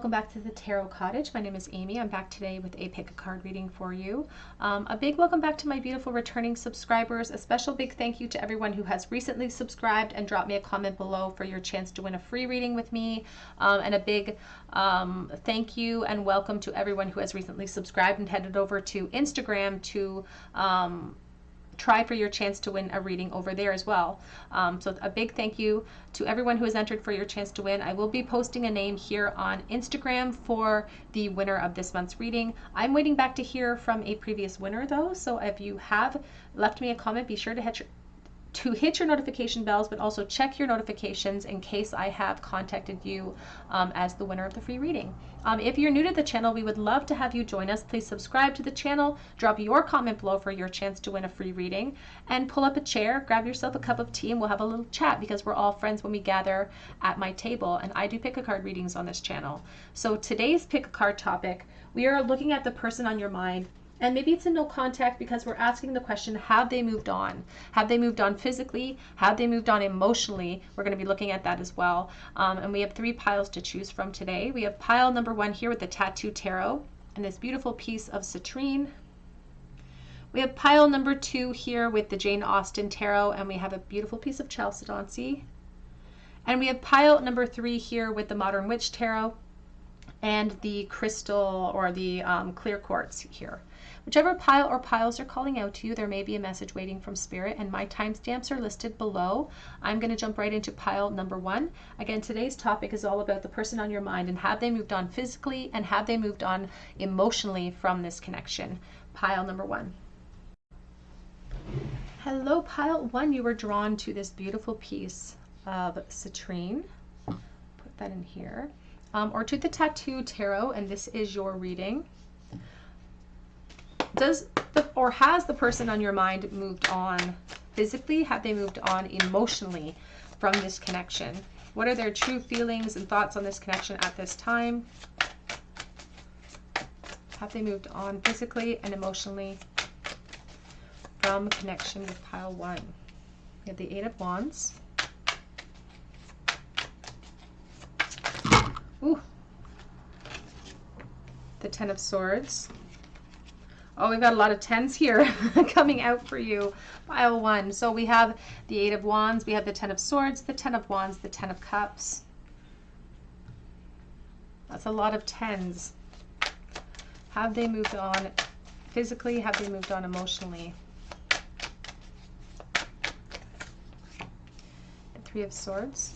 welcome back to the Tarot Cottage. My name is Amy. I'm back today with a pick a card reading for you. A big welcome back to my beautiful returning subscribers. A special big thank you to everyone who has recently subscribed and dropped me a comment below for your chance to win a free reading with me. And a big thank you and welcome to everyone who has recently subscribed and headed over to Instagram to try for your chance to win a reading over there as well. So a big thank you to everyone who has entered for your chance to win. I will be posting a name here on Instagram for the winner of this month's reading. I'm waiting back to hear from a previous winner though, so if you have left me a comment, be sure to hit your notification bells, but also check your notifications in case I have contacted you as the winner of the free reading. If you're new to the channel, we would love to have you join us. Please subscribe to the channel, drop your comment below for your chance to win a free reading, and pull up a chair, grab yourself a cup of tea, and we'll have a little chat because we're all friends when we gather at my table, and I do pick a card readings on this channel. So today's pick a card topic, we are looking at the person on your mind. And maybe it's a no contact because we're asking the question, have they moved on? Have they moved on physically? Have they moved on emotionally? We're going to be looking at that as well. And we have 3 piles to choose from today. We have pile number 1 here with the Tattoo Tarot and this beautiful piece of citrine. We have pile number 2 here with the Jane Austen Tarot, and we have a beautiful piece of Chalcedony. And we have pile number 3 here with the Modern Witch Tarot and the crystal or the clear quartz here. Whichever pile or piles are calling out to you, there may be a message waiting from Spirit, and my timestamps are listed below. I'm going to jump right into pile number 1. Again, today's topic is all about the person on your mind and have they moved on physically and have they moved on emotionally from this connection. Pile number 1. Hello, pile 1. You were drawn to this beautiful piece of citrine. Put that in here. Or to the Tattoo Tarot, and this is your reading. Has the person on your mind moved on physically? Have they moved on emotionally from this connection? What are their true feelings and thoughts on this connection at this time? Have they moved on physically and emotionally from connection with pile 1? We have the 8 of Wands. Ooh. The 10 of Swords. Oh, we've got a lot of 10s here coming out for you. Pile 1. So we have the 8 of Wands, we have the 10 of Swords, the 10 of Wands, the 10 of Cups. That's a lot of 10s. Have they moved on physically? Have they moved on emotionally? The 3 of Swords.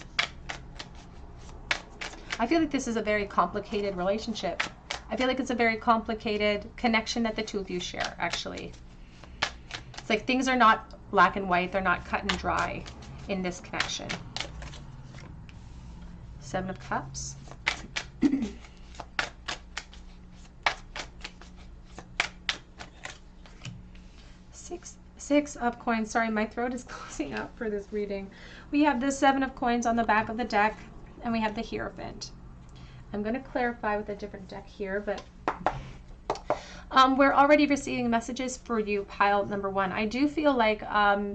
I feel like this is a very complicated relationship. I feel like it's a very complicated connection that the two of you share, actually. It's like things are not black and white. They're not cut and dry in this connection. 7 of Cups. 6 of Coins. Sorry, my throat is closing up for this reading. We have the 7 of Coins on the back of the deck, and we have the Hierophant. I'm going to clarify with a different deck here, but we're already receiving messages for you, pile number 1. I do feel like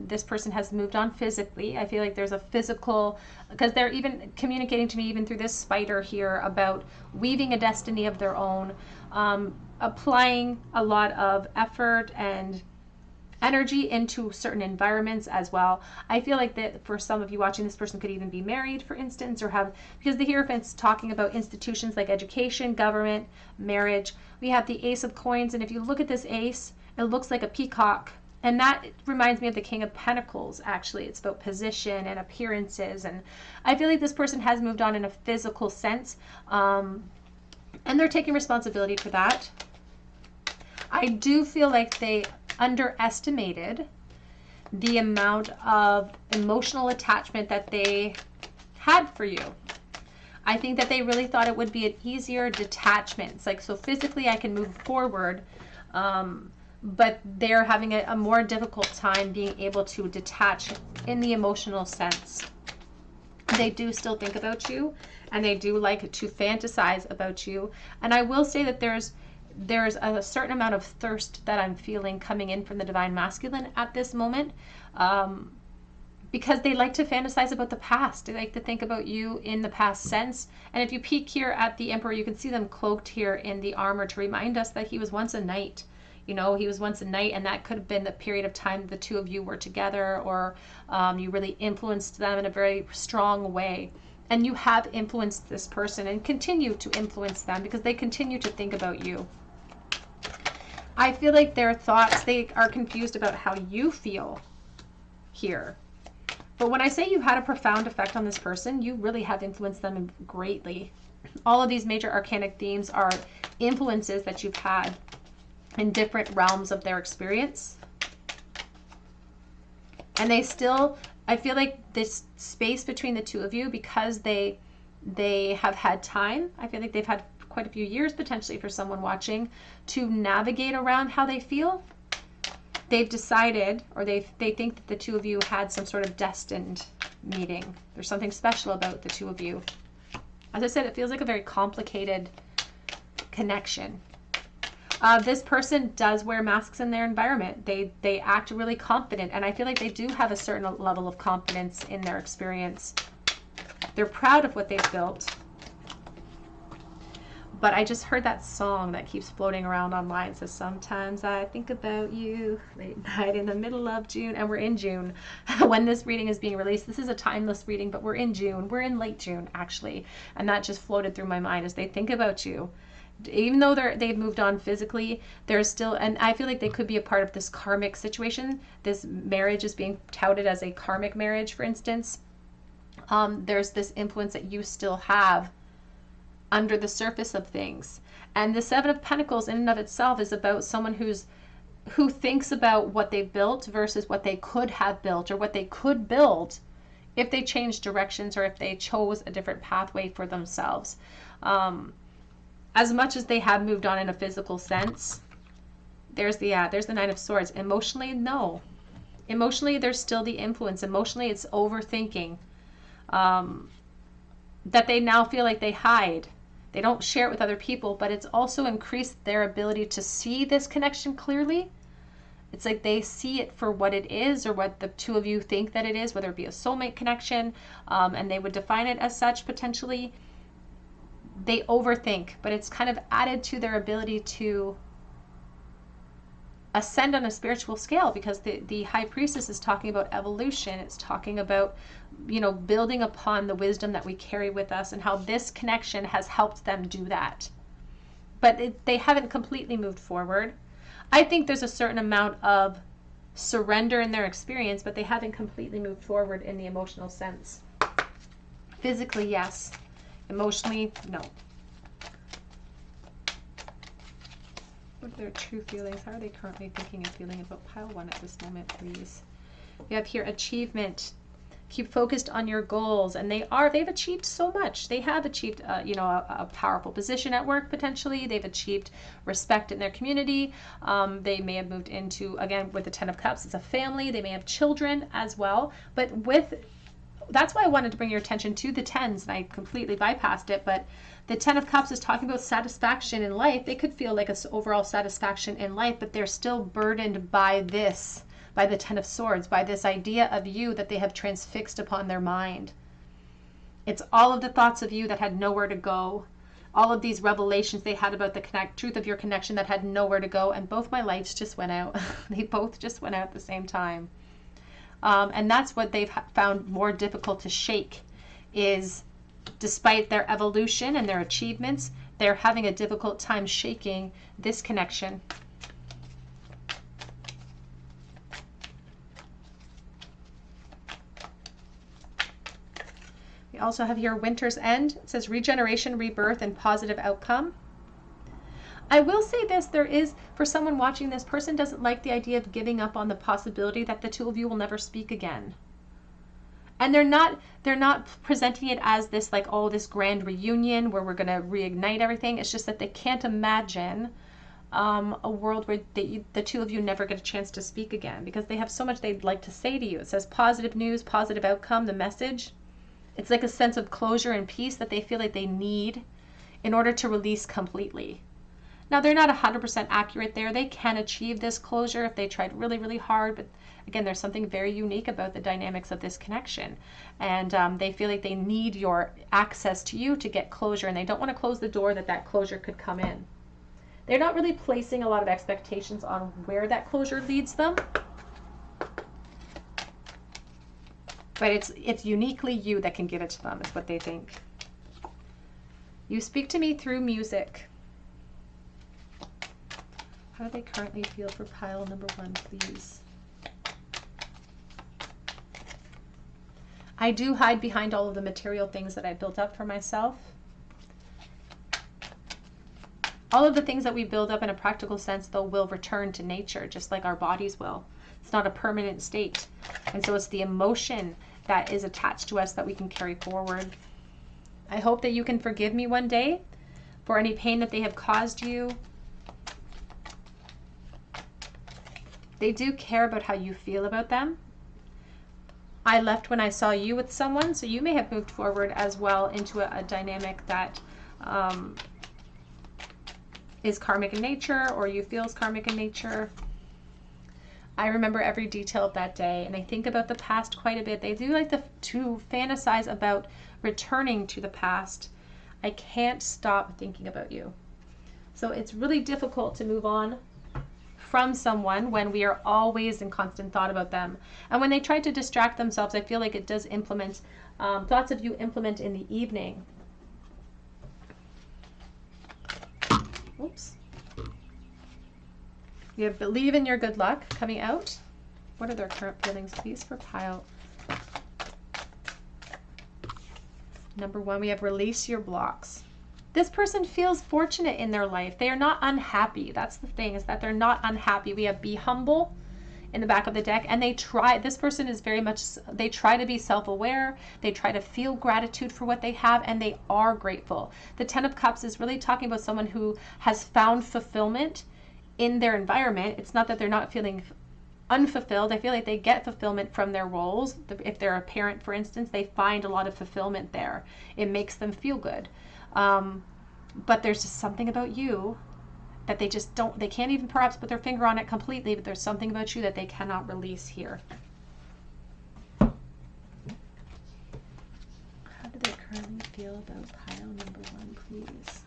this person has moved on physically. I feel like there's a physical, because they're even communicating to me even through this spider here about weaving a destiny of their own, applying a lot of effort and energy into certain environments as well. I feel like that for some of you watching, this person could even be married, for instance, or have, because the Hierophant's talking about institutions like education, government, marriage. We have the Ace of Coins, and if you look at this ace, it looks like a peacock, and that reminds me of the King of Pentacles. Actually, it's about position and appearances, and I feel like this person has moved on in a physical sense, and they're taking responsibility for that. I do feel like they underestimated the amount of emotional attachment that they had for you. I think that they really thought it would be an easier detachment. It's like, so physically I can move forward, but they're having a more difficult time being able to detach in the emotional sense. They do still think about you, and they do like to fantasize about you. And I will say that there's a certain amount of thirst that I'm feeling coming in from the Divine Masculine at this moment. because they like to fantasize about the past. They like to think about you in the past sense. And if you peek here at the Emperor, you can see them cloaked here in the armor to remind us that he was once a knight. You know, he was once a knight, and that could have been the period of time the two of you were together, or you really influenced them in a very strong way. And you have influenced this person and continue to influence them because they continue to think about you. I feel like their thoughts, they are confused about how you feel here. But when I say you had a profound effect on this person, you really have influenced them greatly. All of these major arcanic themes are influences that you've had in different realms of their experience. And they still, I feel like this space between the two of you, because they have had time, I feel like they've had quite a few years potentially for someone watching to navigate around how they feel. They've decided, or they think that the two of you had some sort of destined meeting. There's something special about the two of you. As I said, it feels like a very complicated connection. This person does wear masks in their environment. They act really confident, and I feel like they do have a certain level of confidence in their experience. They're proud of what they've built. But I just heard that song that keeps floating around online. It says, sometimes I think about you late night in the middle of June. And we're in June when this reading is being released. This is a timeless reading, but we're in June. We're in late June, actually. And that just floated through my mind as they think about you. Even though they've moved on physically, there's still, and I feel like they could be a part of this karmic situation. This marriage is being touted as a karmic marriage, for instance. There's this influence that you still have under the surface of things. And the Seven of Pentacles in and of itself is about someone who thinks about what they built versus what they could have built, or what they could build if they changed directions, or if they chose a different pathway for themselves. As much as they have moved on in a physical sense, there's the Nine of Swords. Emotionally, no. Emotionally, there's still the influence. Emotionally, it's overthinking. That they now feel like they hide. They don't share it with other people, but it's also increased their ability to see this connection clearly. It's like they see it for what it is, or what the two of you think that it is, whether it be a soulmate connection, and they would define it as such potentially. They overthink, but it's kind of added to their ability to ascend on a spiritual scale, because the High Priestess is talking about evolution. It's talking about, you know, building upon the wisdom that we carry with us, and how this connection has helped them do that. But they haven't completely moved forward. I think there's a certain amount of surrender in their experience, but they haven't completely moved forward in the emotional sense. Physically, yes. Emotionally, no. What are their true feelings? How are they currently thinking and feeling about pile one at this moment, please? We have here achievement. Keep focused on your goals, and they've achieved so much. They have achieved, a powerful position at work potentially. They've achieved respect in their community. They may have moved into, again, with the Ten of Cups, it's a family. They may have children as well. But that's why I wanted to bring your attention to the tens, and I completely bypassed it. But the Ten of Cups is talking about satisfaction in life. They could feel like an overall satisfaction in life, but they're still burdened by this, by the Ten of Swords, by this idea of you that they have transfixed upon their mind. It's all of the thoughts of you that had nowhere to go. All of these revelations they had about the truth of your connection that had nowhere to go. And both my lights just went out. They both just went out at the same time. And that's what they've found more difficult to shake, is despite their evolution and their achievements, they're having a difficult time shaking this connection. We also have here Winter's End. It says regeneration, rebirth, and positive outcome. I will say this, there is, for someone watching, this person doesn't like the idea of giving up on the possibility that the two of you will never speak again. And they're not presenting it as this, like, oh, this grand reunion where we're going to reignite everything. It's just that they can't imagine a world where the two of you never get a chance to speak again, because they have so much they'd like to say to you. It says positive news, positive outcome, the message. It's like a sense of closure and peace that they feel like they need in order to release completely. Now, they're not 100% accurate there. They can achieve this closure if they tried really, really hard. But again, there's something very unique about the dynamics of this connection. And they feel like they need your access to you to get closure. And they don't want to close the door that closure could come in. They're not really placing a lot of expectations on where that closure leads them. But it's uniquely you that can give it to them, is what they think. You speak to me through music. How do they currently feel for pile number 1, please? I do hide behind all of the material things that I built up for myself. All of the things that we build up in a practical sense, though, will return to nature, just like our bodies will. It's not a permanent state. And so it's the emotion that is attached to us that we can carry forward. I hope that you can forgive me one day for any pain that they have caused you. They do care about how you feel about them. I left when I saw you with someone, so you may have moved forward as well into a dynamic that is karmic in nature, or you feel is karmic in nature. I remember every detail of that day, and I think about the past quite a bit. They do like to fantasize about returning to the past. I can't stop thinking about you. So it's really difficult to move on from someone when we are always in constant thought about them. And when they try to distract themselves, I feel like it does implement thoughts of you implement in the evening. Oops. You have believe in your good luck coming out. What are their current feelings, please, for pile number 1? We have release your blocks. This person feels fortunate in their life. They are not unhappy. That's the thing, is that they're not unhappy. We have be humble in the back of the deck, and this person is very much, they try to be self-aware. They try to feel gratitude for what they have, and they are grateful. The 10 of Cups is really talking about someone who has found fulfillment in their environment. It's not that they're not feeling unfulfilled. I feel like they get fulfillment from their roles. If they're a parent, for instance, they find a lot of fulfillment there. It makes them feel good. But there's just something about you that they just don't, they can't even perhaps put their finger on it completely, but there's something about you that they cannot release here. How do they currently feel about pile number 1, please?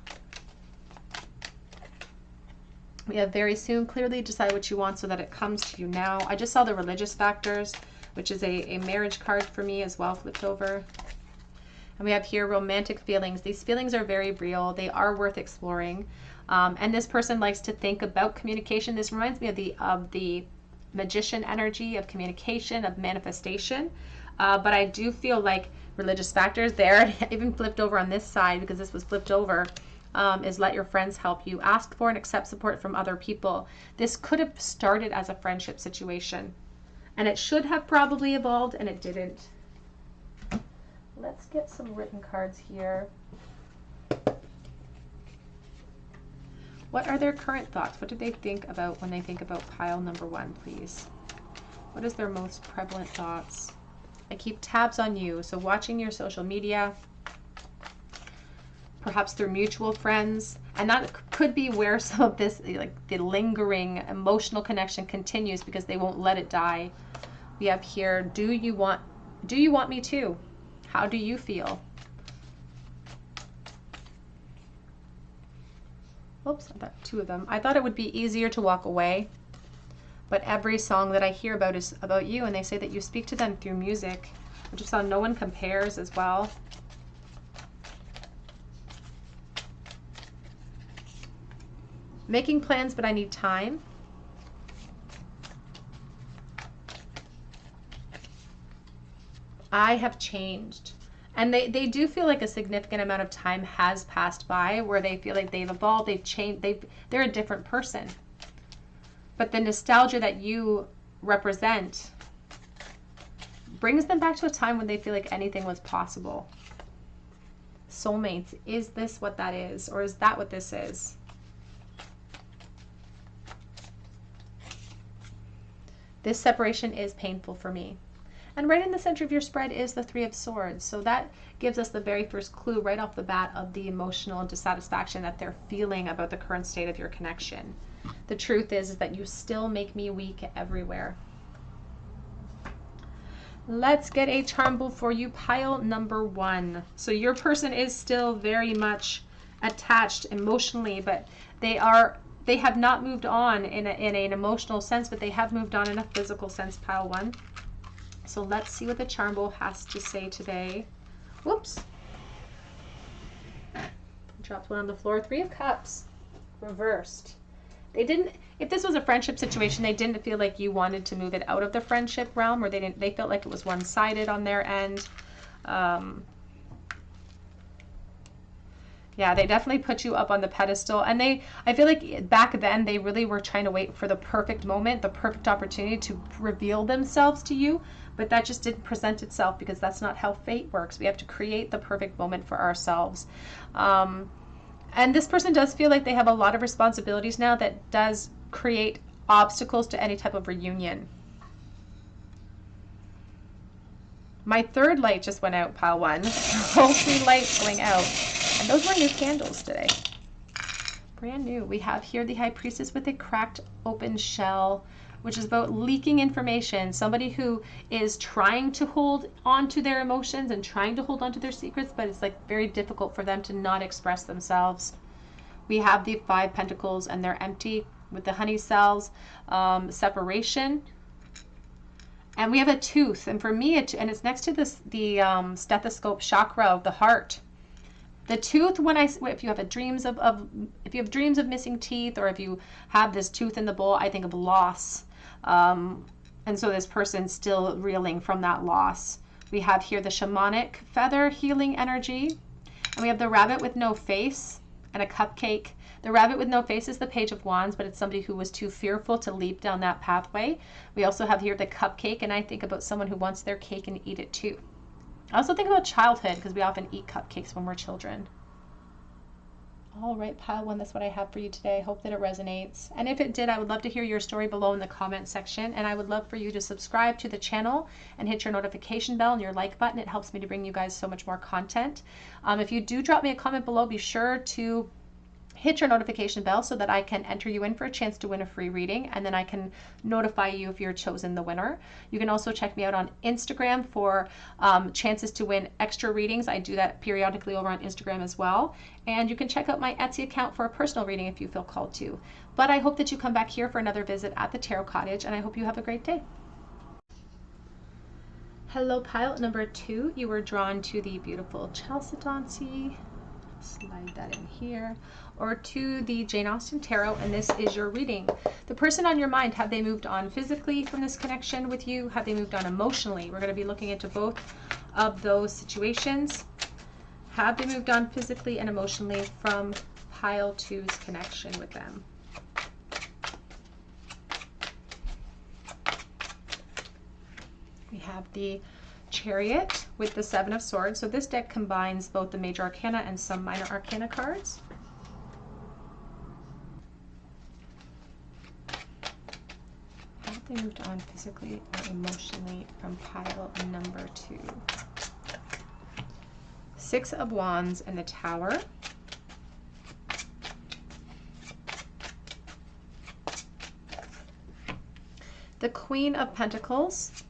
We have very soon. Clearly decide what you want so that it comes to you now. I just saw the religious factors, which is a marriage card for me as well, flipped over. And we have here romantic feelings. These feelings are very real. They are worth exploring. And this person likes to think about communication. This reminds me of the magician energy of communication, of manifestation. But I do feel like religious factors there, even flipped over on this side because this was flipped over, is let your friends help you. Ask for and accept support from other people. This could have started as a friendship situation, and it should have probably evolved, and it didn't. Let's get some written cards here. What are their current thoughts? What do they think about when they think about pile number 1, please? What is their most prevalent thoughts? I keep tabs on you, so watching your social media, perhaps through mutual friends, and that could be where some of this, like the lingering emotional connection continues because they won't let it die. We have here, do you want me to? How do you feel? Oops, I thought 2 of them. I thought it would be easier to walk away, but every song that I hear about is about you, and they say that you speak to them through music. I just saw no one compares as well. Making plans, but I need time. I have changed. And they do feel like a significant amount of time has passed by where they feel like they've evolved, they've changed, they're a different person. But the nostalgia that you represent brings them back to a time when they feel like anything was possible. Soulmates, is this what that is? Or is that what this is? This separation is painful for me. And right in the center of your spread is the Three of Swords. So that gives us the very first clue right off the bat of the emotional dissatisfaction that they're feeling about the current state of your connection. The truth is that you still make me weak everywhere. Let's get a charm bull for you, pile number 1. So your person is still very much attached emotionally, but they have not moved on in an emotional sense, but they have moved on in a physical sense, pile 1. So let's see what the charm bull has to say today. Whoops. Dropped one on the floor. Three of Cups reversed. They didn't, if this was a friendship situation, they didn't feel like you wanted to move it out of the friendship realm, or they felt like it was one-sided on their end. Yeah, they definitely put you up on the pedestal, and I feel like back then they really were trying to wait for the perfect moment, the perfect opportunity to reveal themselves to you, but that just didn't present itself, because that's not how fate works. We have to create the perfect moment for ourselves. And this person does feel like they have a lot of responsibilities now that does create obstacles to any type of reunion. My third light just went out, pile 1. All 3 lights going out. And those were new candles today. Brand new. We have here the High Priestess with a cracked open shell, which is about leaking information. Somebody who is trying to hold on to their emotions and trying to hold on to their secrets, but it's like very difficult for them to not express themselves. We have the 5 Pentacles, and they're empty with the honey cells, separation. And we have a tooth, and for me, and it's next to the stethoscope chakra of the heart. The tooth, if you have dreams of missing teeth, or if you have this tooth in the bowl, I think of loss. And so this person's still reeling from that loss. We have here the shamanic feather healing energy, and we have the rabbit with no face and a cupcake. The rabbit with no face is the Page of Wands, but it's somebody who was too fearful to leap down that pathway. We also have here the cupcake, and I think about someone who wants their cake and eat it too. I also think about childhood, because we often eat cupcakes when we're children. All right, pile 1, that's what I have for you today. I hope that it resonates. And if it did, I would love to hear your story below in the comment section. And I would love for you to subscribe to the channel and hit your notification bell and your like button. It helps me to bring you guys so much more content. If you do drop me a comment below, be sure to hit your notification bell so that I can enter you in for a chance to win a free reading, and then I can notify you if you're chosen the winner. You can also check me out on Instagram for chances to win extra readings. I do that periodically over on Instagram as well. And you can check out my Etsy account for a personal reading if you feel called to. But I hope that you come back here for another visit at the Tarot Cottage, and I hope you have a great day. Hello, pile number 2. You were drawn to the beautiful Chalcedony. Slide that in here, or to the Jane Austen Tarot, and this is your reading. The person on your mind, have they moved on physically from this connection with you? Have they moved on emotionally? We're going to be looking into both of those situations. Have they moved on physically and emotionally from pile 2's connection with them? We have the Chariot with the 7 of Swords. So this deck combines both the Major Arcana and some Minor Arcana cards. Have they moved on physically or emotionally from pile number 2? 6 of Wands and the Tower. The Queen of Pentacles.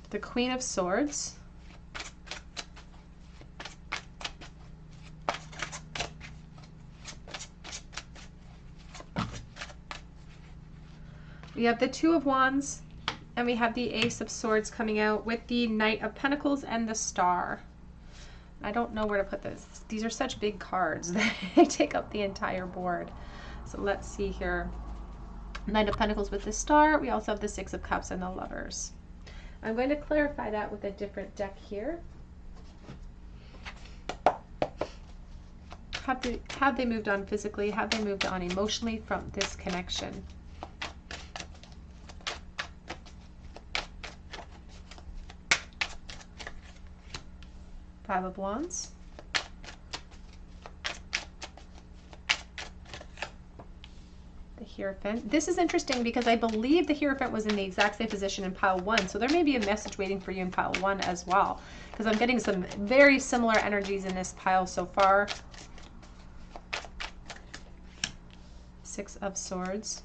The Queen of Swords. We have the 2 of Wands, and we have the Ace of Swords coming out with the Knight of Pentacles and the Star. I don't know where to put this. These are such big cards that they take up the entire board. So let's see here. Knight of Pentacles with the Star. We also have the 6 of Cups and the Lovers. I'm going to clarify that with a different deck here. Have they moved on physically? Have they moved on emotionally from this connection? Five of Wands. Hierophant. This is interesting because I believe the Hierophant was in the exact same position in pile 1. So there may be a message waiting for you in pile 1 as well. Because I'm getting some very similar energies in this pile so far. Six of Swords.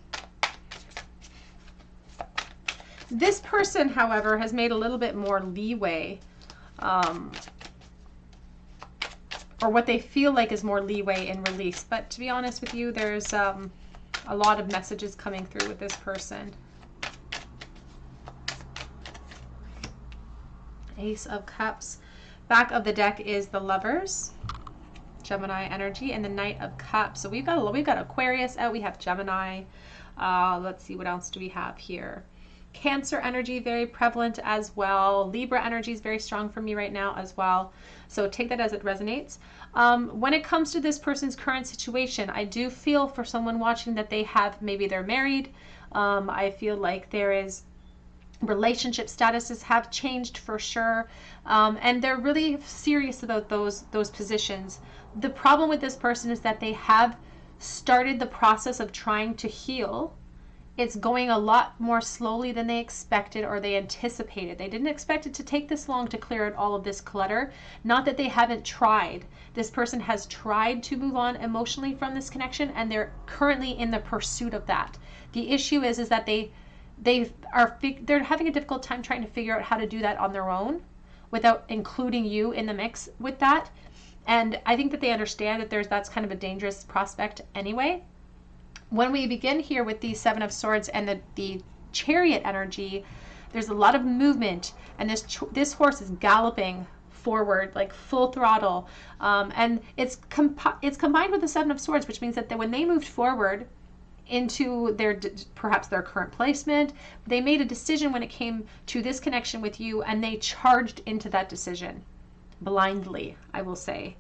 This person, however, has made a little bit more leeway. Or what they feel like is more leeway in release. But to be honest with you, there's a lot of messages coming through with this person. Ace of Cups. Back of the deck is the Lovers, Gemini energy, and the Knight of Cups. So we've got Aquarius out. We have Gemini. Let's see, what else do we have here? Cancer energy, very prevalent as well. Libra energy is very strong for me right now as well. So take that as it resonates. When it comes to this person's current situation, I do feel for someone watching that they have, maybe they're married. I feel like there is relationship statuses have changed for sure. And they're really serious about those positions. The problem with this person is that they have started the process of trying to heal. It's going a lot more slowly than they expected or they anticipated. They didn't expect it to take this long to clear out all of this clutter. Not that they haven't tried. This person has tried to move on emotionally from this connection, and they're currently in the pursuit of that. The issue is that they're having a difficult time trying to figure out how to do that on their own without including you in the mix with that. And I think that they understand that that's kind of a dangerous prospect anyway. When we begin here with the Seven of Swords and the Chariot energy, there's a lot of movement, and this horse is galloping forward like full throttle, and it's combined with the Seven of Swords, which means that when they moved forward into perhaps their current placement, they made a decision when it came to this connection with you, and they charged into that decision blindly, I will say.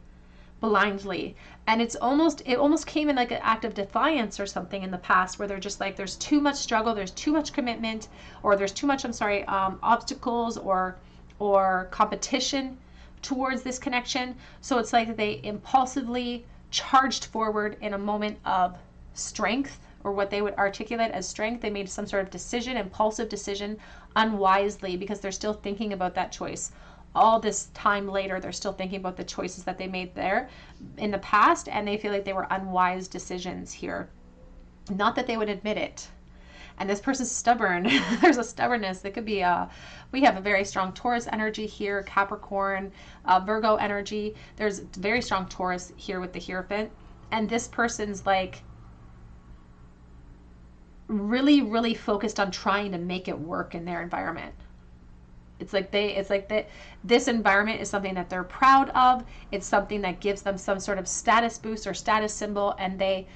Blindly. And it almost came in like an act of defiance or something in the past, where they're just like, there's too much struggle, there's too much commitment, or there's too much, obstacles or competition towards this connection. So it's like they impulsively charged forward in a moment of strength, or what they would articulate as strength. They made some sort of decision, impulsive decision, unwisely, because they're still thinking about that choice. All this time later, they're still thinking about the choices that they made there in the past, and they feel like they were unwise decisions here. Not that they would admit it. And this person's stubborn. There's a stubbornness. That could be we have a very strong Taurus energy here, Capricorn, Virgo energy. There's very strong Taurus here with the Hierophant. And this person's like really, really focused on trying to make it work in their environment. It's like this environment is something that they're proud of. It's something that gives them some sort of status boost or status symbol, and they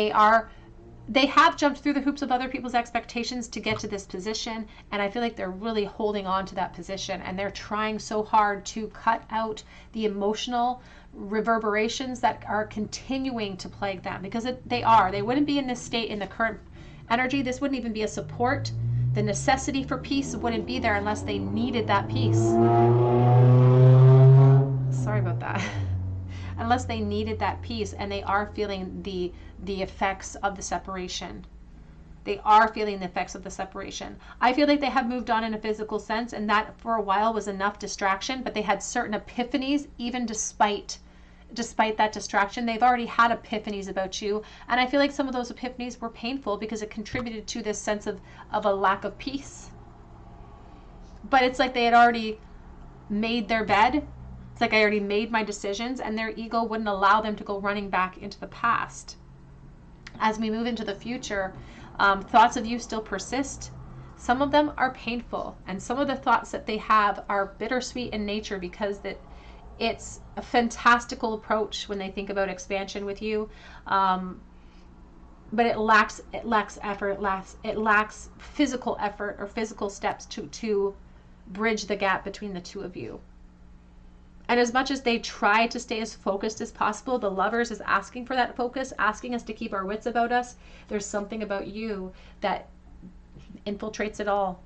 have jumped through the hoops of other people's expectations to get to this position, and I feel like they're really holding on to that position, and they're trying so hard to cut out the emotional reverberations that are continuing to plague them, because they wouldn't be in this state in the current energy. This wouldn't even be a support. The necessity for peace wouldn't be there unless they needed that peace. Sorry about that. Unless they needed that peace, and they are feeling the effects of the separation. They are feeling the effects of the separation. I feel like they have moved on in a physical sense, and that for a while was enough distraction, but they had certain epiphanies even despite that distraction. They've already had epiphanies about you, and I feel like some of those epiphanies were painful because it contributed to this sense of a lack of peace. But it's like they had already made their bed. It's like I already made my decisions, and their ego wouldn't allow them to go running back into the past. As we move into the future, thoughts of you still persist. Some of them are painful, and some of the thoughts that they have are bittersweet in nature, because it's a fantastical approach when they think about expansion with you, but it lacks effort. It lacks physical effort or physical steps to bridge the gap between the two of you. And as much as they try to stay as focused as possible, the Lovers is asking for that focus, asking us to keep our wits about us. There's something about you that infiltrates it all,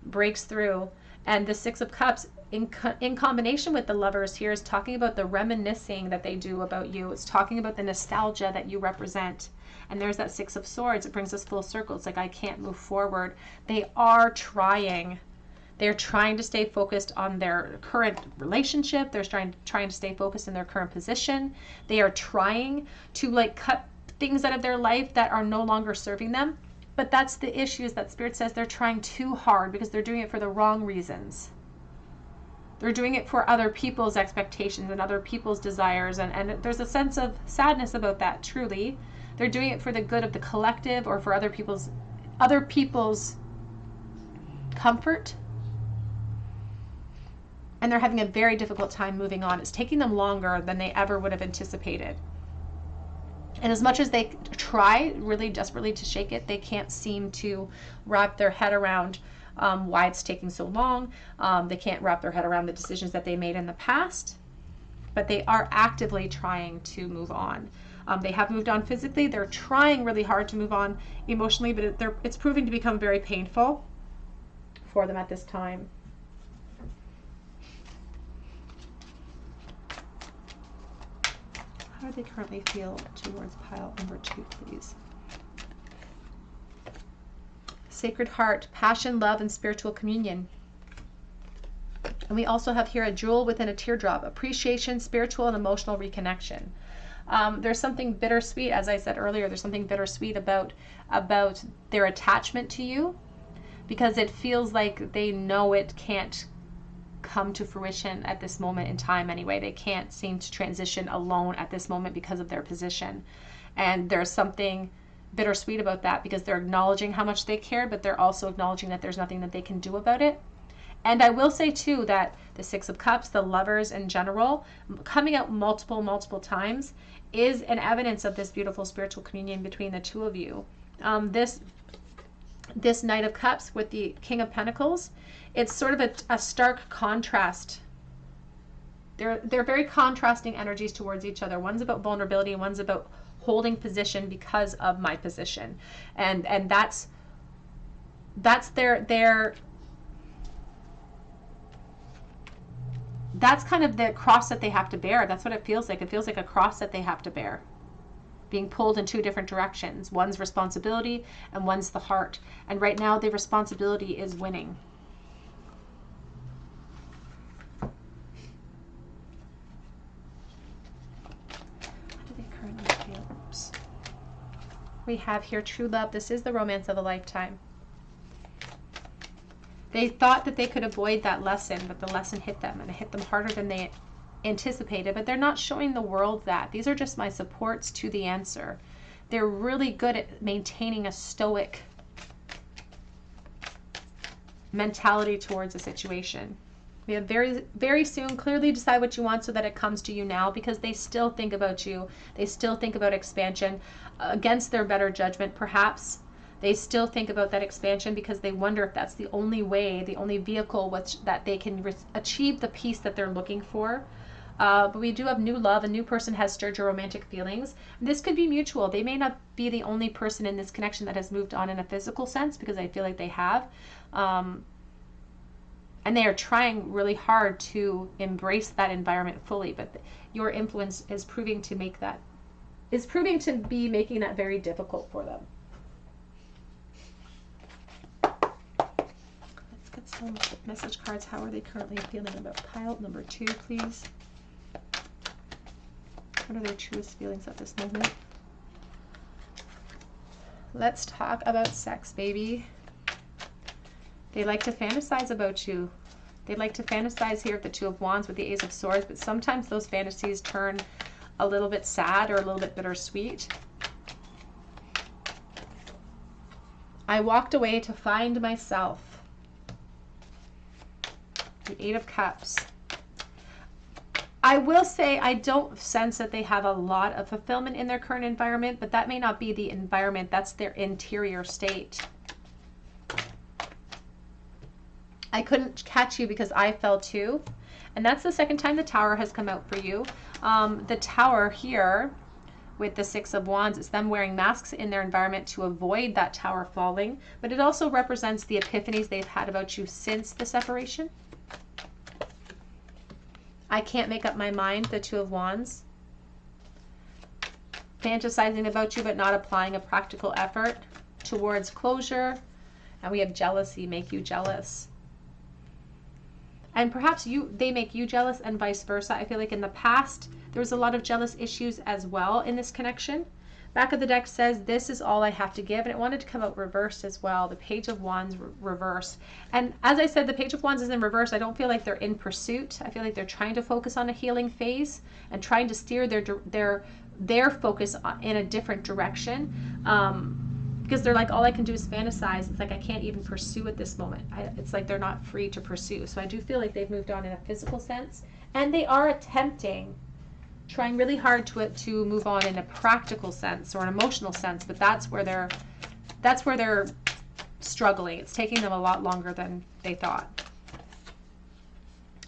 breaks through. And the Six of Cups, in combination with the Lovers here is talking about the reminiscing that they do about you. It's talking about the nostalgia that you represent. And there's that Six of Swords. It brings us full circle. It's like, I can't move forward. They are trying. They're trying to stay focused on their current relationship. They're trying to stay focused in their current position. They are trying to like cut things out of their life that are no longer serving them. But that's the issue, is that Spirit says they're trying too hard because they're doing it for the wrong reasons. They're doing it for other people's expectations and other people's desires. And there's a sense of sadness about that, truly. They're doing it for the good of the collective or for other people's comfort. And they're having a very difficult time moving on. It's taking them longer than they ever would have anticipated. And as much as they try really desperately to shake it, they can't seem to wrap their head around why it's taking so long. They can't wrap their head around the decisions that they made in the past. But they are actively trying to move on. They have moved on physically. They're trying really hard to move on emotionally, but it's proving to become very painful for them at this time. How do they currently feel towards pile number 2, please? Sacred Heart, passion, love, and spiritual communion. And we also have here a jewel within a teardrop, appreciation, spiritual and emotional reconnection. There's something bittersweet, as I said earlier, there's something bittersweet about their attachment to you, because it feels like they know it can't come to fruition at this moment in time anyway. They can't seem to transition alone at this moment because of their position. And there's something bittersweet about that, because they're acknowledging how much they care, but they're also acknowledging that there's nothing that they can do about it. And I will say too that the Six of Cups, the Lovers in general, coming out multiple times is an evidence of this beautiful spiritual communion between the two of you. This Knight of Cups with the King of Pentacles, it's sort of a stark contrast. They're very contrasting energies towards each other. One's about vulnerability and one's about holding position because of my position. And that's kind of the cross that they have to bear. That's what it feels like. It feels like a cross that they have to bear, being pulled in two different directions. One's responsibility and one's the heart. And right now the responsibility is winning. We have here true love. This is the romance of a lifetime. They thought that they could avoid that lesson, but the lesson hit them, and it hit them harder than they anticipated. But they're not showing the world that. These are just my supports to the answer. They're really good at maintaining a stoic mentality towards a situation. We have very soon, clearly decide what you want so that it comes to you now, because they still think about you. They still think about expansion against their better judgment, perhaps. They still think about that expansion because they wonder if that's the only way, the only vehicle that they can achieve the peace that they're looking for. But we do have new love. A new person has stirred your romantic feelings. This could be mutual. They may not be the only person in this connection that has moved on in a physical sense, because I feel like they have. And they are trying really hard to embrace that environment fully. But your influence is proving to be making that very difficult for them. Let's get some message cards. How are they currently feeling about pile number 2, please? What are their truest feelings at this moment? Let's talk about sex, baby. They like to fantasize about you. They like to fantasize here with the Two of Wands with the Ace of Swords, but sometimes those fantasies turn a little bit sad or a little bit bittersweet. I walked away to find myself. The Eight of Cups. I will say I don't sense that they have a lot of fulfillment in their current environment, but that may not be the environment. That's their interior state. I couldn't catch you because I fell too. And that's the second time the Tower has come out for you. The Tower here with the Six of Wands, it's them wearing masks in their environment to avoid that Tower falling. But it also represents the epiphanies they've had about you since the separation. I can't make up my mind, the Two of Wands. Fantasizing about you but not applying a practical effort towards closure. And we have jealousy, make you jealous. And perhaps they make you jealous and vice versa. I feel like in the past, there was a lot of jealous issues as well in this connection. Back of the deck says, this is all I have to give. And it wanted to come out reversed as well. The Page of Wands reverse. And as I said, the Page of Wands is in reverse. I don't feel like they're in pursuit. I feel like they're trying to focus on a healing phase and trying to steer their focus in a different direction. Because they're like, all I can do is fantasize. It's like I can't even pursue at this moment. It's like they're not free to pursue. So I do feel like they've moved on in a physical sense. And they are trying really hard to move on in a practical sense or an emotional sense. But that's where they're struggling. It's taking them a lot longer than they thought.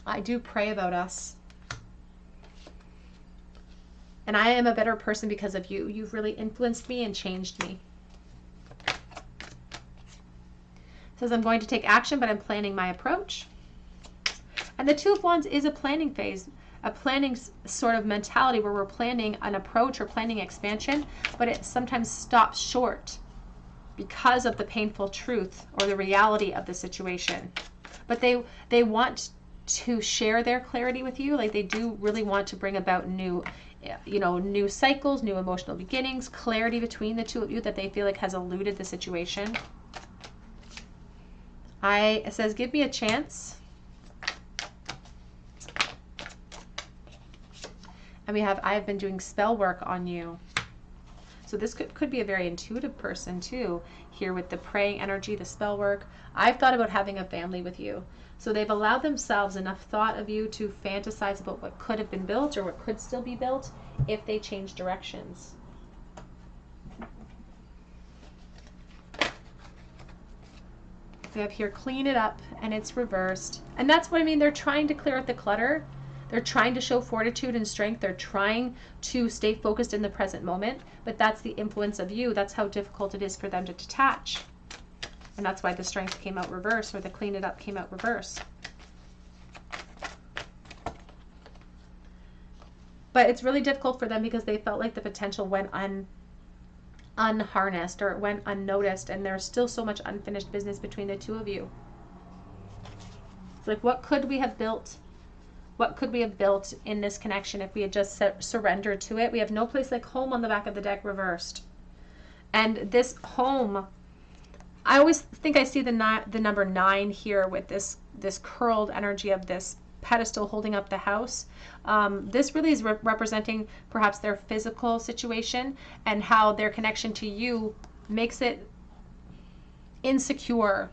I do pray about us. And I am a better person because of you. You've really influenced me and changed me. Says I'm going to take action, but I'm planning my approach. And the Two of Wands is a planning phase, a planning sort of mentality where we're planning an approach or planning expansion, but it sometimes stops short because of the painful truth or the reality of the situation. But they want to share their clarity with you. Like they do really want to bring about new cycles, new emotional beginnings, clarity between the two of you that they feel like has eluded the situation. It says, give me a chance. And we have, I have been doing spell work on you. So this could be a very intuitive person too, here with the praying energy, the spell work. I've thought about having a family with you. So they've allowed themselves enough thought of you to fantasize about what could have been built or what could still be built if they change directions. We have here, clean it up, and it's reversed. And that's what I mean. They're trying to clear out the clutter. They're trying to show fortitude and strength. They're trying to stay focused in the present moment. But that's the influence of you. That's how difficult it is for them to detach. And that's why the strength came out reverse, or the clean it up came out reverse. But it's really difficult for them because they felt like the potential went unharnessed or it went unnoticed, and there's still so much unfinished business between the two of you. It's like, what could we have built? What could we have built in this connection if we had just surrendered to it? We have no place like home on the back of the deck reversed. And this home, I always think I see the number 9 here with this curled energy of this pedestal holding up the house. This really is representing perhaps their physical situation and how their connection to you makes it insecure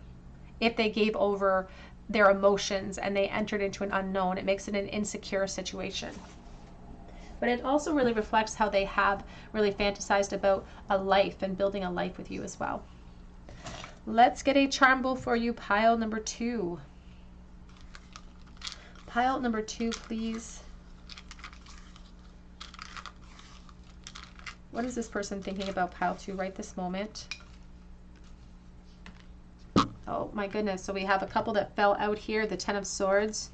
if they gave over their emotions and they entered into an unknown. It makes it an insecure situation. But it also really reflects how they have really fantasized about a life and building a life with you as well. Let's get a charm bowl for you, pile number 2. Pile number 2, please. What is this person thinking about pile 2 right this moment? Oh my goodness. So we have a couple that fell out here, the 10 of Swords.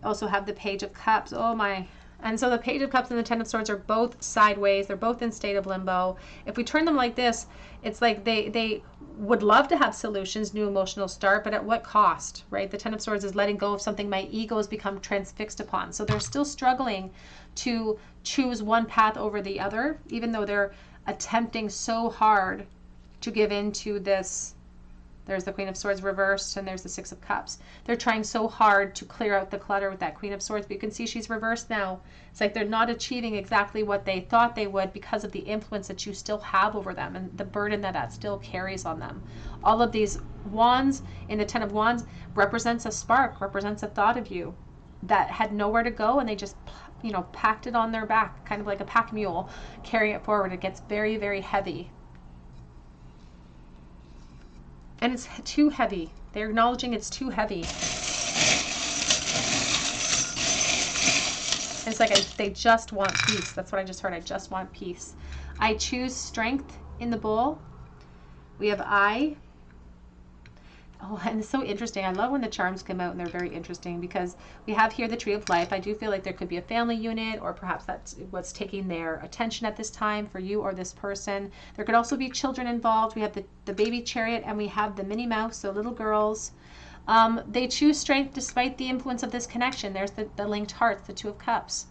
Also have the Page of Cups. Oh my. And so the Page of Cups and the 10 of Swords are both sideways. They're both in state of limbo. If we turn them like this, it's like they would love to have solutions, new emotional start, but at what cost, right? The 10 of Swords is letting go of something my ego has become transfixed upon. So they're still struggling to choose one path over the other, even though they're attempting so hard to give in to this. There's the Queen of Swords reversed, and there's the 6 of Cups. They're trying so hard to clear out the clutter with that Queen of Swords, but you can see she's reversed now. It's like they're not achieving exactly what they thought they would because of the influence that you still have over them and the burden that still carries on them. All of these wands in the 10 of Wands represents a spark, represents a thought of you that had nowhere to go, and they just, packed it on their back, kind of like a pack mule, carrying it forward. It gets very, very heavy. And it's too heavy. They're acknowledging it's too heavy. It's like they just want peace. That's what I just heard. I just want peace. I choose strength in the bowl. We have I. Oh, and it's so interesting. I love when the charms come out and they're very interesting because we have here the Tree of Life. I do feel like there could be a family unit, or perhaps that's what's taking their attention at this time for you or this person. There could also be children involved. We have the baby chariot, and we have the Minnie Mouse, so little girls. They choose strength despite the influence of this connection. There's the linked hearts, the Two of Cups.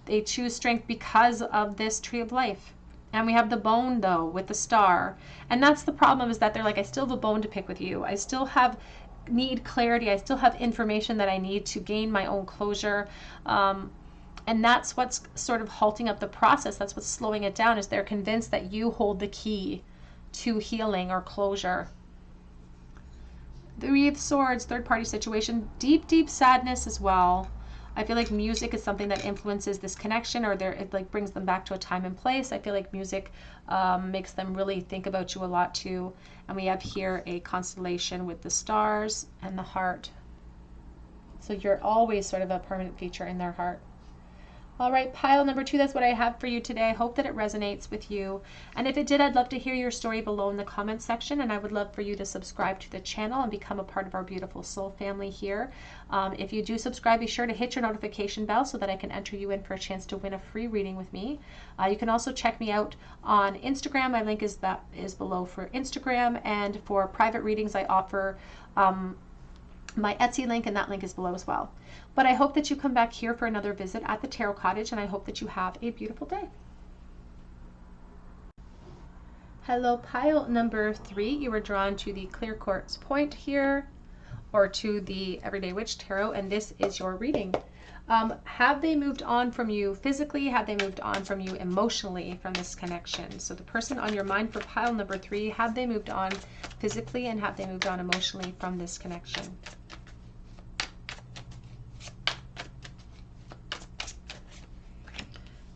They choose strength because of this Tree of Life. And we have the bone, though, with the star. And that's the problem, is that they're like, I still have a bone to pick with you. I still need clarity. I still have information that I need to gain my own closure. And that's what's sort of halting up the process. That's what's slowing it down, is they're convinced that you hold the key to healing or closure. Three of Swords, third party situation, deep, deep sadness as well. I feel like music is something that influences this connection, or it like brings them back to a time and place. I feel like music makes them really think about you a lot too. And we have here a constellation with the stars and the heart. So you're always sort of a permanent feature in their heart. All right, pile number 2, that's what I have for you today. I hope that it resonates with you. And if it did, I'd love to hear your story below in the comments section. And I would love for you to subscribe to the channel and become a part of our beautiful soul family here. If you do subscribe, be sure to hit your notification bell so that I can enter you in for a chance to win a free reading with me. You can also check me out on Instagram. My link is below for Instagram. And for private readings, I offer my Etsy link, and that link is below as well. But I hope that you come back here for another visit at the Tarot Cottage, and I hope that you have a beautiful day. Hello, pile number 3. You were drawn to the Clear Quartz Point here, or to the Everyday Witch Tarot, and this is your reading. Have they moved on from you physically? Have they moved on from you emotionally from this connection? So the person on your mind for pile number 3, have they moved on physically, and have they moved on emotionally from this connection?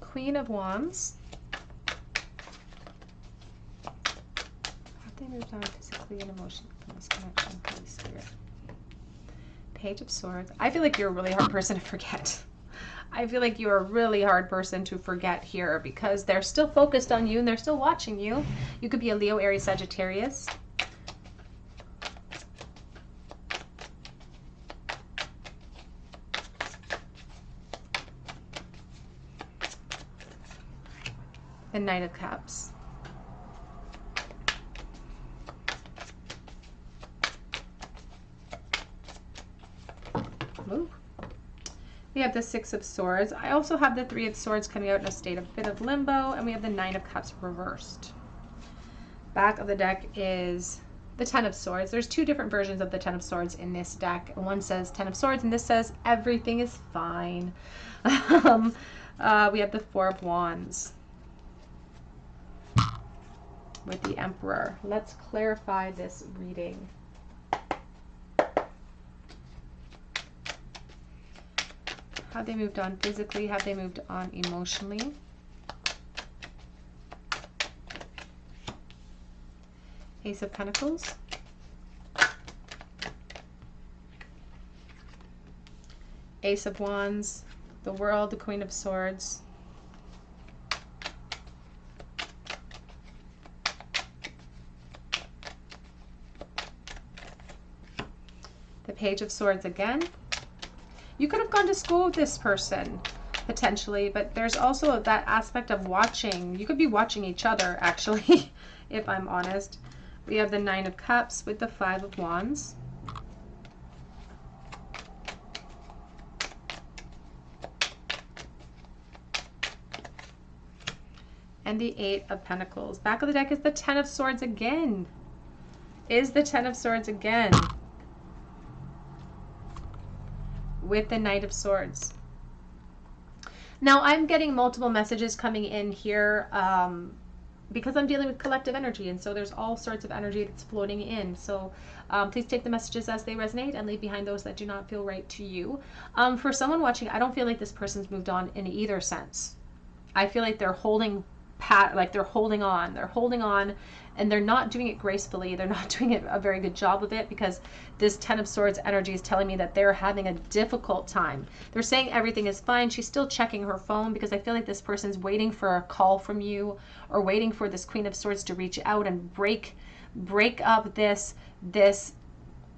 Queen of Wands. Have they moved on physically and emotionally from this connection? Holy Spirit. Page of Swords. I feel like you're a really hard person to forget. I feel like you're a really hard person to forget here, because they're still focused on you and they're still watching you. You could be a Leo, Aries, Sagittarius. The Knight of Cups. Ooh. We have the Six of Swords. I also have the Three of Swords coming out in a state of bit of limbo, and we have the Nine of Cups reversed. Back of the deck is the Ten of Swords. There's 2 different versions of the Ten of Swords in this deck. One says Ten of Swords, and this says everything is fine. We have the Four of Wands with the Emperor. Let's clarify this reading. Have they moved on physically? Have they moved on emotionally? Ace of Pentacles. Ace of Wands. The World, the Queen of Swords. The Page of Swords again. You could have gone to school with this person, potentially, but there's also that aspect of watching. You could be watching each other, actually, if I'm honest. We have the Nine of Cups with the Five of Wands. And the Eight of Pentacles. Back of the deck is the Ten of Swords again. Is the Ten of Swords again. With the Knight of Swords. Now I'm getting multiple messages coming in here because I'm dealing with collective energy, and so there's all sorts of energy that's floating in. So please take the messages as they resonate and leave behind those that do not feel right to you. For someone watching, I don't feel like this person's moved on in either sense. I feel like they're holding they're holding on, and they're not doing it gracefully. They're not doing a very good job of it, because this Ten of Swords energy is telling me that they're having a difficult time. They're saying everything is fine. She's still checking her phone, because I feel like this person's waiting for a call from you, or waiting for this Queen of Swords to reach out and break up this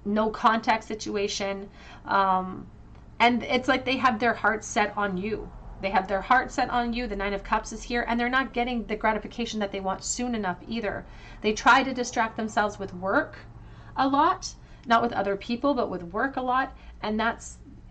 no contact situation. And it's like they have their heart set on you. They have their heart set on you. The Nine of Cups is here, and they're not getting the gratification that they want soon enough either. They try to distract themselves with work a lot, not with other people, but with work a lot, and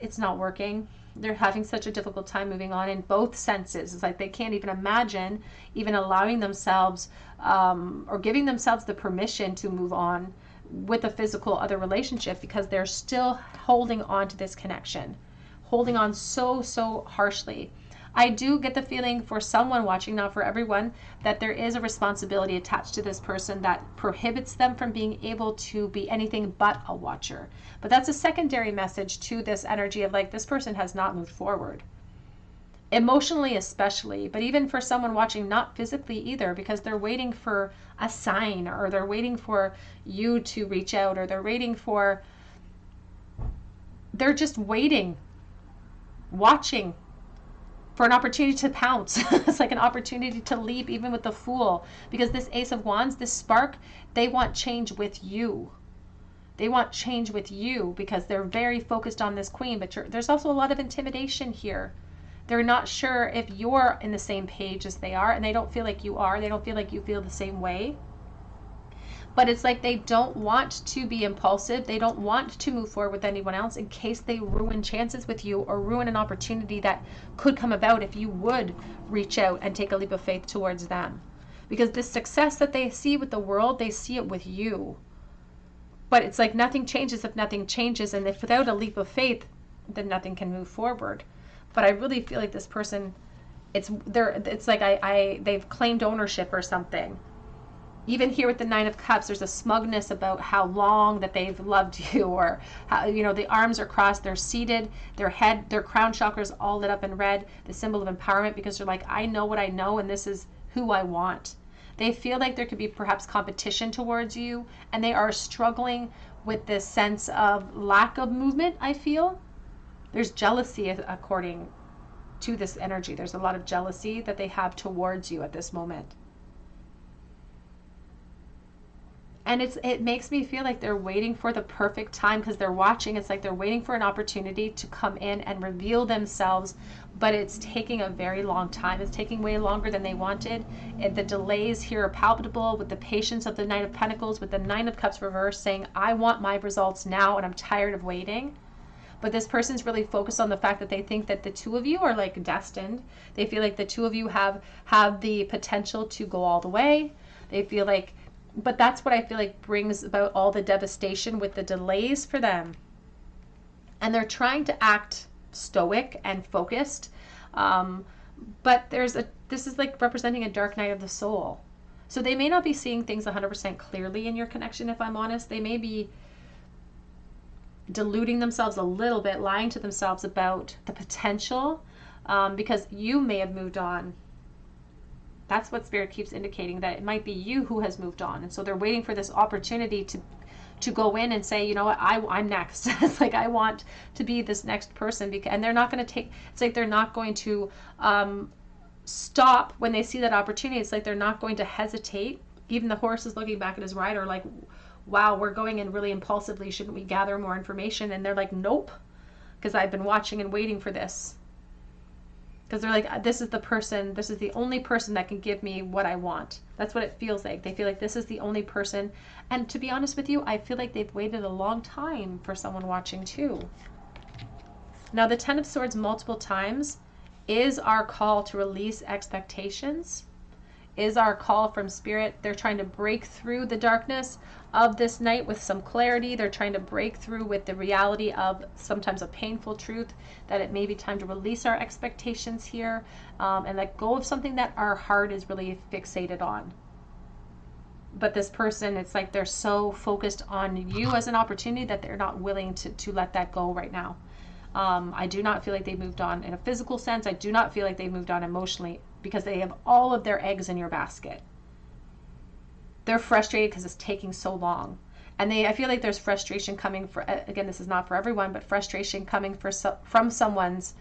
it's not working. They're having such a difficult time moving on in both senses. It's like they can't even imagine even allowing themselves or giving themselves the permission to move on with a physical other relationship, because they're still holding on to this connection, holding on so harshly. I do get the feeling for someone watching, not for everyone, that there is a responsibility attached to this person that prohibits them from being able to be anything but a watcher. But that's a secondary message to this energy of like, this person has not moved forward. Emotionally especially, but even for someone watching, not physically either, because they're waiting for a sign, or they're waiting for you to reach out, or they're just waiting, watching for an opportunity to pounce. It's like an opportunity to leap, even with the Fool, because this Ace of Wands, this spark, they want change with you. They want change with you because they're very focused on this Queen, but there's also a lot of intimidation here. They're not sure if you're in the same page as they are, and they don't feel like you are. They don't feel like you feel the same way. But it's like they don't want to be impulsive. They don't want to move forward with anyone else in case they ruin chances with you, or ruin an opportunity that could come about if you would reach out and take a leap of faith towards them. Because the success that they see with the world, they see it with you. But it's like nothing changes if nothing changes, and if without a leap of faith, then nothing can move forward. But I really feel like this person, it's like they've claimed ownership or something. Even here with the Nine of Cups, there's a smugness about how long that they've loved you, or how, the arms are crossed, they're seated, their crown chakra is all lit up in red, the symbol of empowerment, because they're like, I know what I know, and this is who I want. They feel like there could be perhaps competition towards you, and they are struggling with this sense of lack of movement, I feel. There's jealousy according to this energy. There's a lot of jealousy that they have towards you at this moment. And it makes me feel like they're waiting for the perfect time, because they're watching. It's like they're waiting for an opportunity to come in and reveal themselves, but it's taking a very long time. It's taking way longer than they wanted. The delays here are palpable, with the patience of the Knight of Pentacles, with the Nine of Cups reversed, saying, I want my results now and I'm tired of waiting. But this person's really focused on the fact that they think that the two of you are like destined. They feel like the two of you have the potential to go all the way. They feel like, but that's what I feel like brings about all the devastation with the delays for them. And they're trying to act stoic and focused. But this is like representing a dark night of the soul. So they may not be seeing things 100% clearly in your connection, if I'm honest. They may be deluding themselves a little bit, lying to themselves about the potential, because you may have moved on. That's what Spirit keeps indicating, that it might be you who has moved on. And so they're waiting for this opportunity to go in and say, you know what, I'm next. It's like, I want to be this next person. And they're not going to it's like they're not going to stop when they see that opportunity. It's like they're not going to hesitate. Even the horse is looking back at his rider like, wow, we're going in really impulsively. Shouldn't we gather more information? And they're like, nope, because I've been watching and waiting for this. Because they're like, this is the only person that can give me what I want. That's what it feels like. They feel like this is the only person. And to be honest with you, I feel like they've waited a long time for someone watching too. Now, the Ten of Swords multiple times is our call to release expectations, is our call from Spirit. They're trying to break through the darkness of this night with some clarity. They're trying to break through with the reality of sometimes a painful truth, that it may be time to release our expectations here, and let go of something that our heart is really fixated on. But this person, it's like they're so focused on you as an opportunity that they're not willing to let that go right now. I do not feel like they moved on in a physical sense. I do not feel like they moved on emotionally, because they have all of their eggs in your basket. They're frustrated because it's taking so long. And I feel like there's frustration coming for, again, this is not for everyone, but frustration coming from someone's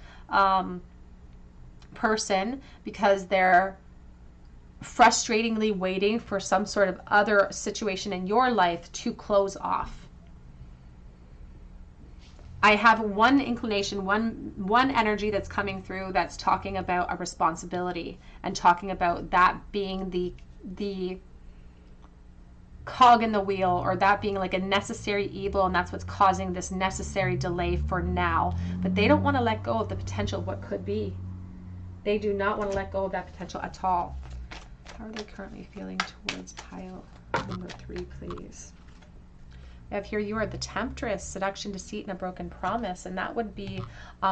person, because they're frustratingly waiting for some sort of other situation in your life to close off. I have one inclination, one energy that's coming through that's talking about a responsibility and talking about that being the cog in the wheel, or that being like a necessary evil, and that's what's causing this necessary delay for now. But they don't want to let go of the potential of what could be. They do not want to let go of that potential at all. How are they currently feeling towards pile number 3, please? We have here, you are the temptress, seduction, deceit, and a broken promise. And that would be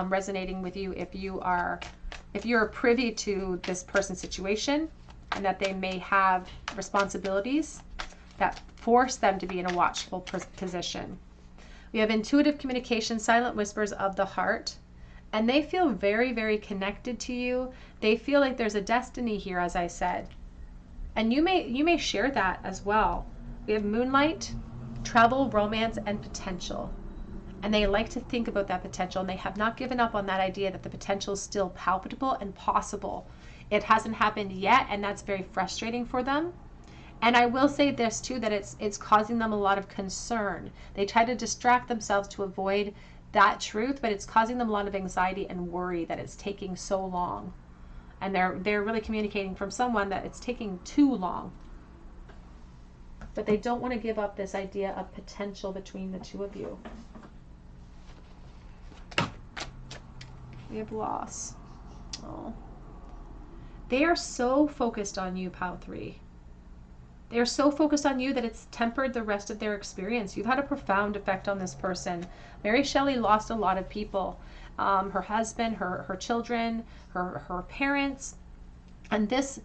resonating with you if you're privy to this person's situation, and that they may have responsibilities that force them to be in a watchful position. We have intuitive communication, silent whispers of the heart, and they feel very, very connected to you. They feel like there's a destiny here, as I said, and you may share that as well. We have moonlight, travel, romance, and potential, and they like to think about that potential, and they have not given up on that idea that the potential is still palpable and possible. It hasn't happened yet, and that's very frustrating for them. And I will say this too, that it's causing them a lot of concern. They try to distract themselves to avoid that truth, but it's causing them a lot of anxiety and worry that it's taking so long. And they're really communicating from someone that it's taking too long. But they don't want to give up this idea of potential between the two of you. We have loss. Oh. They are so focused on you, pile 3. They are so focused on you that it's tempered the rest of their experience. You've had a profound effect on this person. Mary Shelley lost a lot of people. Her husband, her children, her parents. And this,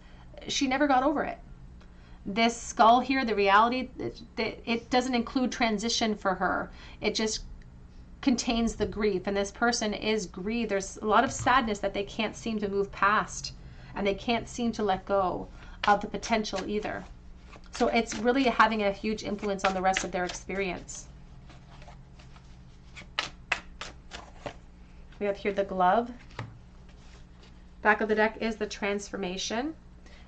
she never got over it. This skull here, the reality, it doesn't include transition for her. It just contains the grief. And this person is grieved. There's a lot of sadness that they can't seem to move past. And they can't seem to let go of the potential either. So it's really having a huge influence on the rest of their experience. We have here the glove. Back of the deck is the transformation.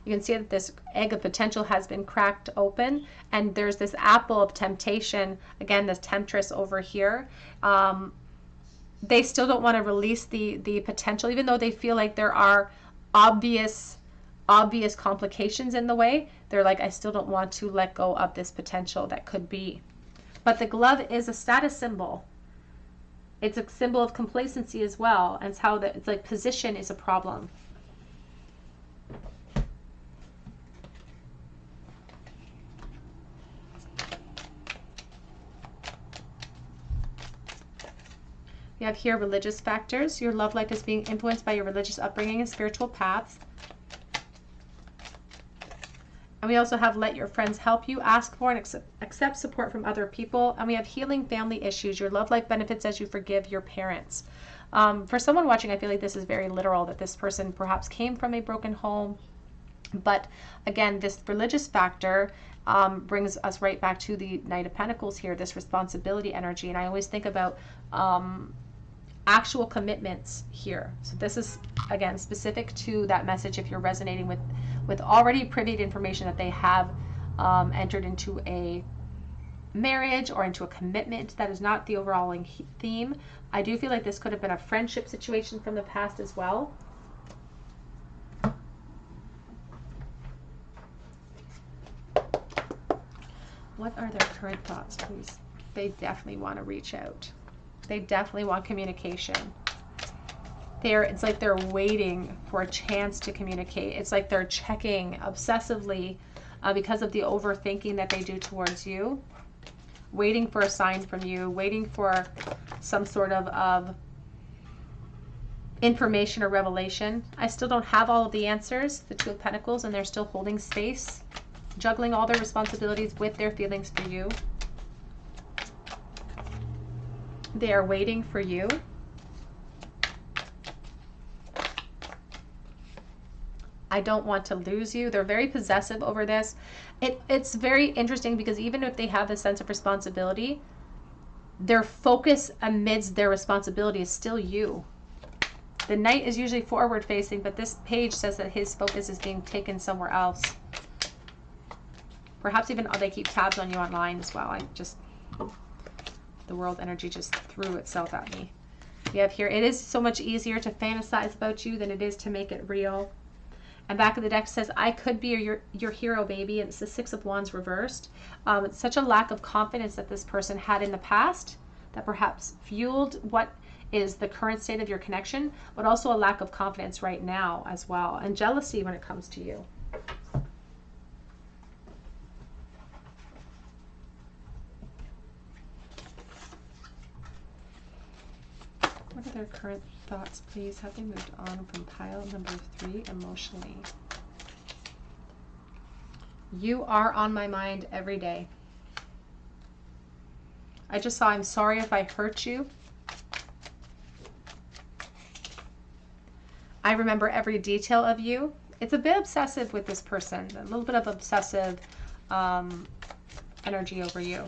You can see that this egg of potential has been cracked open, and there's this apple of temptation. Again, this temptress over here. They still don't want to release the potential, even though they feel like there are obvious complications in the way. They're like, I still don't want to let go of this potential that could be. But the glove is a status symbol. It's a symbol of complacency as well. And it's how it's like position is a problem. We have here religious factors. Your love life is being influenced by your religious upbringing and spiritual paths. And we also have let your friends help you, ask for and accept support from other people. And we have healing family issues. Your love life benefits as you forgive your parents. For someone watching, I feel like this is very literal, that this person perhaps came from a broken home. But again, this religious factor brings us right back to the Knight of Pentacles here, this responsibility energy. And I always think about actual commitments here. So this is, again, specific to that message if you're resonating with already privy to information that they have entered into a marriage or into a commitment. That is not the overall theme. I do feel like this could have been a friendship situation from the past as well. What are their current thoughts, please? They definitely want to reach out. They definitely want communication. It's like they're waiting for a chance to communicate. It's like they're checking obsessively because of the overthinking that they do towards you, waiting for a sign from you, waiting for some sort of information or revelation. I still don't have all of the answers, the Two of Pentacles, and they're still holding space, juggling all their responsibilities with their feelings for you. They are waiting for you. I don't want to lose you. They're very possessive over this. It's very interesting because even if they have this sense of responsibility, their focus amidst their responsibility is still you. The Knight is usually forward facing, but this page says that his focus is being taken somewhere else. Perhaps even they keep tabs on you online as well. The world energy just threw itself at me. We have here, it is so much easier to fantasize about you than it is to make it real. And back of the deck says, I could be your hero, baby. And it's the Six of Wands reversed. It's such a lack of confidence that this person had in the past that perhaps fueled what is the current state of your connection, but also a lack of confidence right now as well. And jealousy when it comes to you. What are their current thoughts, please? Have they moved on from pile number 3 emotionally? You are on my mind every day. I just saw, I'm sorry if I hurt you. I remember every detail of you. It's a bit obsessive with this person, a little bit of obsessive energy over you.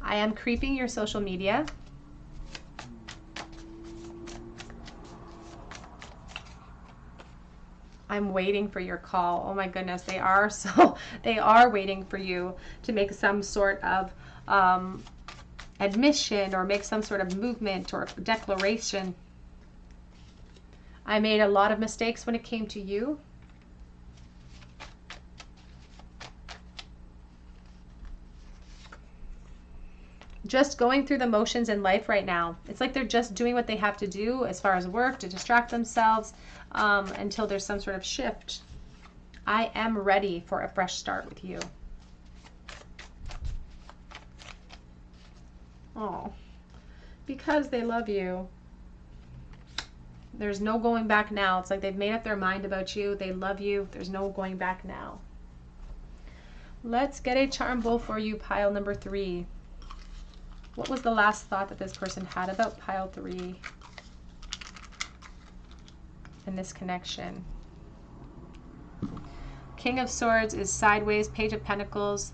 I am creeping your social media. I'm waiting for your call. Oh my goodness, they are waiting for you to make some sort of admission or make some sort of movement or declaration. I made a lot of mistakes when it came to you. Just going through the motions in life right now. It's like they're just doing what they have to do as far as work to distract themselves until there's some sort of shift. I am ready for a fresh start with you. Oh, because they love you. There's no going back now. It's like they've made up their mind about you. They love you. There's no going back now. Let's get a charm bowl for you, pile number 3. What was the last thought that this person had about pile 3 and this connection? King of Swords is sideways, Page of Pentacles.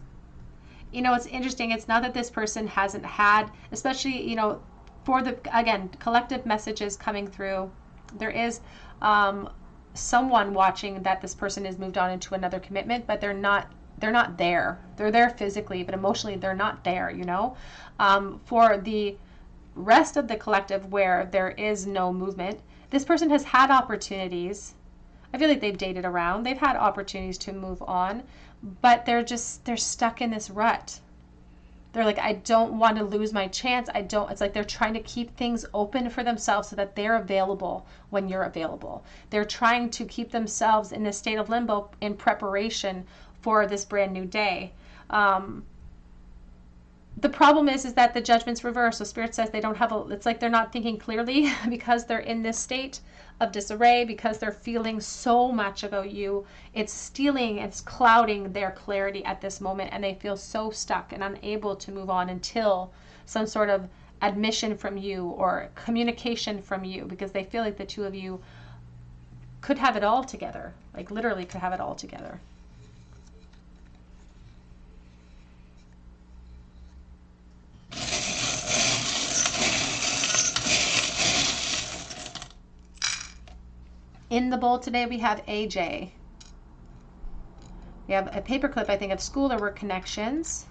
You know, it's interesting. It's not that this person hasn't had, especially, you know, for the, again, collective messages coming through. There is someone watching that this person has moved on into another commitment, but they're not there. They're there physically, but emotionally they're not there, you know. For the rest of the collective where there is no movement, this person has had opportunities. I feel like they've dated around. They've had opportunities to move on, but they're stuck in this rut. They're like, I don't want to lose my chance. It's like they're trying to keep things open for themselves so that they're available when you're available. They're trying to keep themselves in this state of limbo in preparation for this brand new day. The problem is that the judgment's reversed. So Spirit says they don't have it's like they're not thinking clearly because they're in this state of disarray, because they're feeling so much about you. It's stealing, it's clouding their clarity at this moment, and they feel so stuck and unable to move on until some sort of admission from you or communication from you, because they feel like the two of you could have it all together, like literally could have it all together. In the bowl today, we have AJ. We have a paperclip, I think, of school or work connections.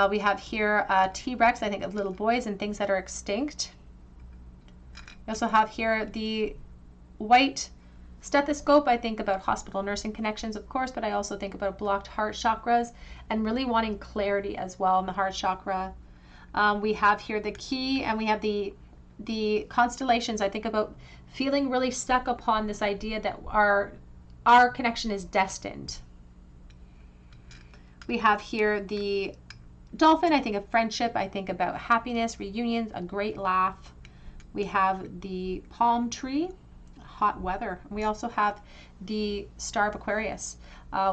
We have here T-Rex, I think, of little boys and things that are extinct. We also have here the white stethoscope. I think about hospital nursing connections, of course, but I also think about blocked heart chakras and really wanting clarity as well in the heart chakra. We have here the key, and we have the constellations. I think about feeling really stuck upon this idea that our connection is destined. We have here the dolphin. I think of friendship. I think about happiness, reunions, a great laugh. We have the palm tree, hot weather. We also have the Star of Aquarius,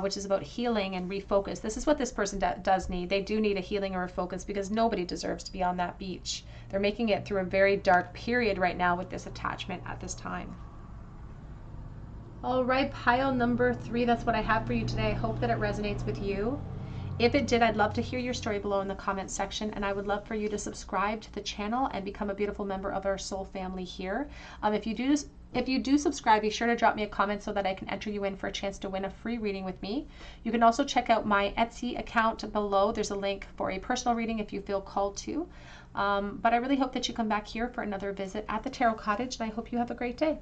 which is about healing and refocus. This is what this person does need. They do need a healing or a focus, because nobody deserves to be on that beach. They're making it through a very dark period right now with this attachment at this time. All right, pile number 3, that's what I have for you today. I hope that it resonates with you. If it did, I'd love to hear your story below in the comments section, and I would love for you to subscribe to the channel and become a beautiful member of our soul family here. If you do subscribe, be sure to drop me a comment so that I can enter you in for a chance to win a free reading with me. You can also check out my Etsy account below. There's a link for a personal reading if you feel called to. But I really hope that you come back here for another visit at the Tarot Cottage, and I hope you have a great day.